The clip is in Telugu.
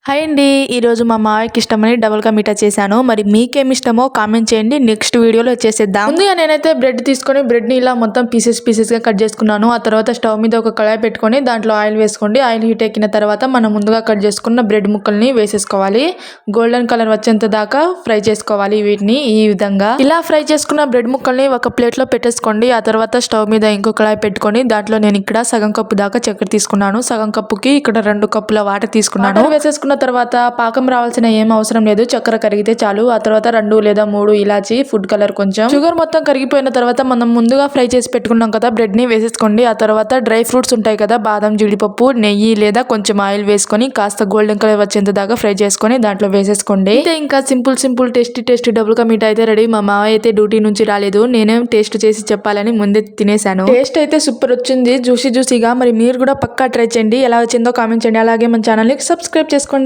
హాయ్ అండి. ఈరోజు మా మావయ్యకి ఇష్టమని డబుల్ కా మీఠా చేశాను. మరి మీకేమి ఇష్టమో కామెంట్ చేయండి. నెక్స్ట్ వీడియోలో వచ్చేసేద్దాం. ముందుగా నేనైతే బ్రెడ్ తీసుకొని బ్రెడ్ని ఇలా మొత్తం పీసెస్గా కట్ చేసుకున్నాను. ఆ తర్వాత స్టవ్ మీద ఒక కళాయి పెట్టుకొని దాంట్లో ఆయిల్ వేసుకోండి. ఆయిల్ హీట్ ఎక్కిన తర్వాత మనం ముందుగా కట్ చేసుకున్న బ్రెడ్ ముక్కల్ని వేసేసుకోవాలి. గోల్డెన్ కలర్ వచ్చేంత దాకా ఫ్రై చేసుకోవాలి. వీటిని ఈ విధంగా ఇలా ఫ్రై చేసుకున్న బ్రెడ్ ముక్కల్ని ఒక ప్లేట్లో పెట్టేసుకోండి. ఆ తర్వాత స్టవ్ మీద ఇంకో కళాయి పెట్టుకొని దాంట్లో నేను ఇక్కడ సగం కప్పు దాకా చక్కెర తీసుకున్నాను. సగం కప్పుకి ఇక్కడ 2 కప్పుల వాటర్ తీసుకున్నాను. వేసేసుకున్న తర్వాత పాకం రావాల్సిన ఏం అవసరం లేదు. చక్కెర కరిగితే చాలు. ఆ తర్వాత 2 లేదా 3 ఇలాచి, ఫుడ్ కలర్ కొంచెం, షుగర్ మొత్తం కరిగిపోయిన తర్వాత మనం ముందుగా ఫ్రై చేసి పెట్టుకున్నాం కదా బ్రెడ్ ని వేసేసుకోండి. ఆ తర్వాత డ్రై ఫ్రూట్స్ ఉంటాయి కదా, బాదం, జీడిపప్పు, నెయ్యి లేదా కొంచెం ఆయిల్ వేసుకొని కాస్త గోల్డెన్ కలర్ వచ్చేంత దాకా ఫ్రై చేసుకొని దాంట్లో వేసేసుకోండి. అయితే ఇంకా simple tasty double ka meetha అయితే రెడీ. మా మావయ్య అయితే డ్యూటీ నుంచి రాలేదు. నేనేం టేస్ట్ చేసి చెప్పాలని ముందే తినేసాను. టేస్ట్ అయితే సూపర్ వచ్చింది, జ్యూసీగా. మరి మీరు కూడా పక్కా ట్రై చేయండి. ఎలా వచ్చిందో కామెంట్ చేయండి. అలాగే మన ఛానల్ ని సబ్స్క్రైబ్ చేసుకోండి.